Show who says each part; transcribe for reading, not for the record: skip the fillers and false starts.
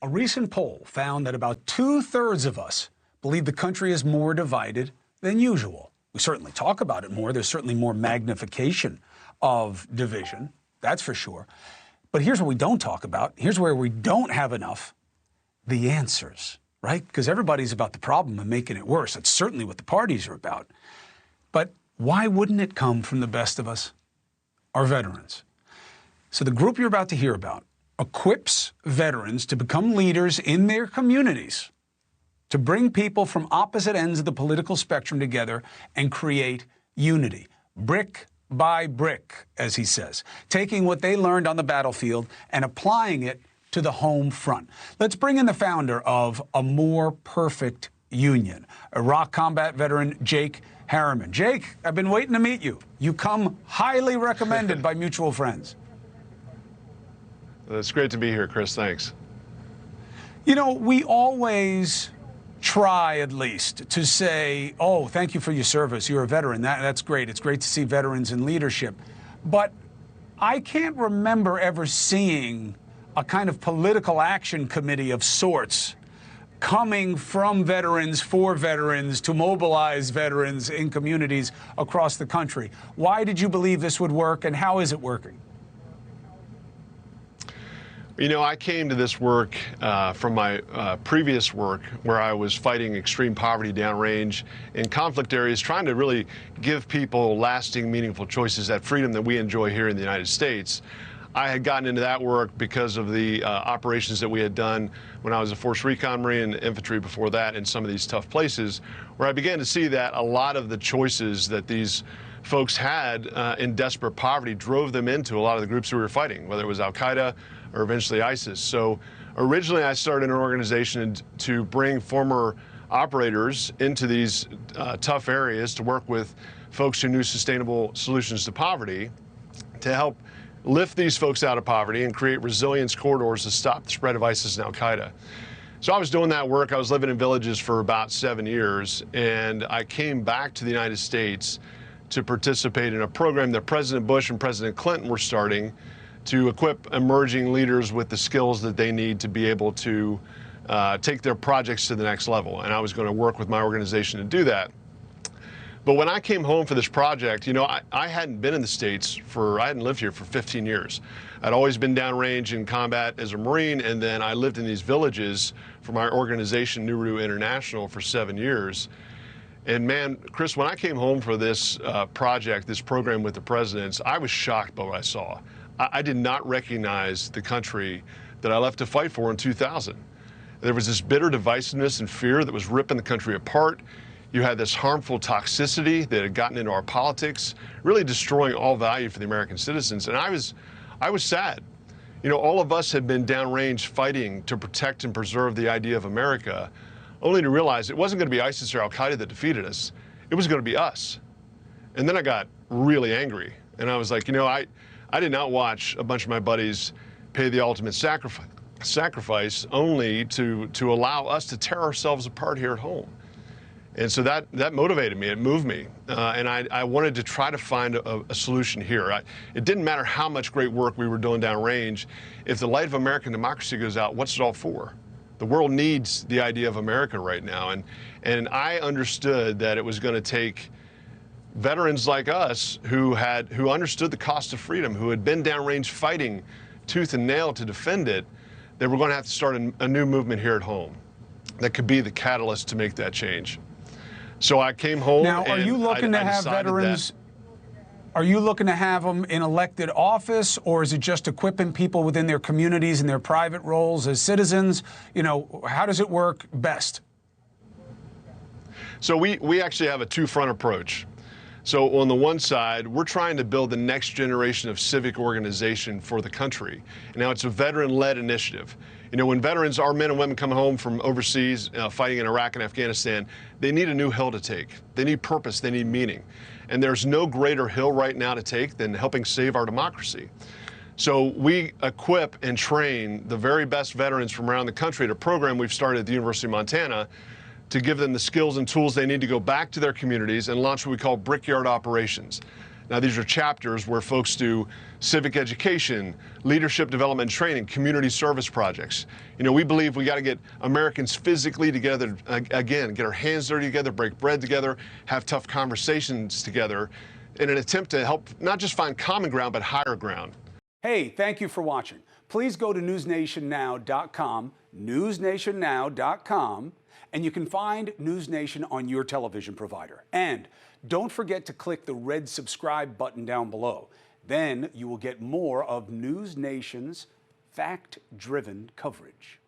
Speaker 1: A recent poll found that about 2/3 of us believe the country is more divided than usual. We certainly talk about it more. There's certainly more magnification of division, that's for sure. But here's what we don't talk about. Here's where we don't have enough: the answers, right? Because everybody's about the problem and making it worse. That's certainly what the parties are about. But why wouldn't it come from the best of us? Our veterans. So the group you're about to hear about equips veterans to become leaders in their communities, to bring people from opposite ends of the political spectrum together and create unity, brick by brick, as he says, taking what they learned on the battlefield and applying it to the home front. Let's bring in the founder of A More Perfect Union, Iraq combat veteran Jake Harriman. Jake, I've been waiting to meet you. You come highly recommended by mutual friends.
Speaker 2: It's great to be here, Chris. Thanks.
Speaker 1: You know, we always try, at least, to say, oh, thank you for your service. You're a veteran. That's great. It's great to see veterans in leadership. But I can't remember ever seeing a kind of political action committee of sorts coming from veterans for veterans to mobilize veterans in communities across the country. Why did you believe this would work, and how is it working?
Speaker 2: You know, I came to this work from my previous work where I was fighting extreme poverty downrange in conflict areas, trying to really give people lasting, meaningful choices, that freedom that we enjoy here in the United States. I had gotten into that work because of the operations that we had done when I was a Force Recon Marine and infantry before that in some of these tough places, where I began to see that a lot of the choices that these folks had in desperate poverty drove them into a lot of the groups we were fighting, whether it was Al-Qaeda or eventually ISIS. So originally I started an organization to bring former operators into these tough areas to work with folks who knew sustainable solutions to poverty, to help lift these folks out of poverty and create resilience corridors to stop the spread of ISIS and Al-Qaeda. So I was doing that work. I was living in villages for about 7 years, and I came back to the United States to participate in a program that President Bush and President Clinton were starting to equip emerging leaders with the skills that they need to be able to take their projects to the next level. And I was going to work with my organization to do that. But when I came home for this project, you know, I hadn't been in the States I hadn't lived here for 15 years. I'd always been downrange in combat as a Marine, and then I lived in these villages for my organization, Nuru International, for 7 years. And man, Chris, when I came home for this project, this program with the presidents, I was shocked by what I saw. I did not recognize the country that I left to fight for in 2000. There was this bitter divisiveness and fear that was ripping the country apart. You had this harmful toxicity that had gotten into our politics, really destroying all value for the American citizens. And I was sad. You know, all of us had been downrange fighting to protect and preserve the idea of America, only to realize it wasn't going to be ISIS or Al-Qaeda that defeated us. It was going to be us. And then I got really angry. And I was like, you know, I did not watch a bunch of my buddies pay the ultimate sacrifice only to allow us to tear ourselves apart here at home. And so that motivated me, it moved me, and I wanted to try to find a solution here. It didn't matter how much great work we were doing downrange. If the light of American democracy goes out, what's it all for? The world needs the idea of America right now, and I understood that it was going to take veterans like us who understood the cost of freedom, who had been downrange fighting tooth and nail to defend it, that we're going to have to start a new movement here at home that could be the catalyst to make that change. So I came home.
Speaker 1: Now, are you looking to have veterans? Are you looking to have them in elected office, or is it just equipping people within their communities and their private roles as citizens? You know, how does it work best? So we actually have a two-front approach. So on the one side, we're trying to build the next generation of civic organization for the country. And now it's a veteran-led initiative. You know, when veterans, our men and women, come home from overseas fighting in Iraq and Afghanistan, they need a new hill to take. They need purpose, they need meaning. And there's no greater hill right now to take than helping save our democracy. So we equip and train the very best veterans from around the country at a program we've started at the University of Montana to give them the skills and tools they need to go back to their communities and launch what we call brickyard operations.
Speaker 2: Now, these are chapters where folks do civic education, leadership development training, community service projects. We believe we got to get Americans physically together again, get our hands dirty together, break bread together, have tough conversations together in an attempt to help not just find common ground, but higher ground.
Speaker 1: Hey, thank you for watching. Please go to newsnationnow.com, newsnationnow.com, and you can find NewsNation on your television provider. And don't forget to click the red subscribe button down below. Then you will get more of NewsNation's fact-driven coverage.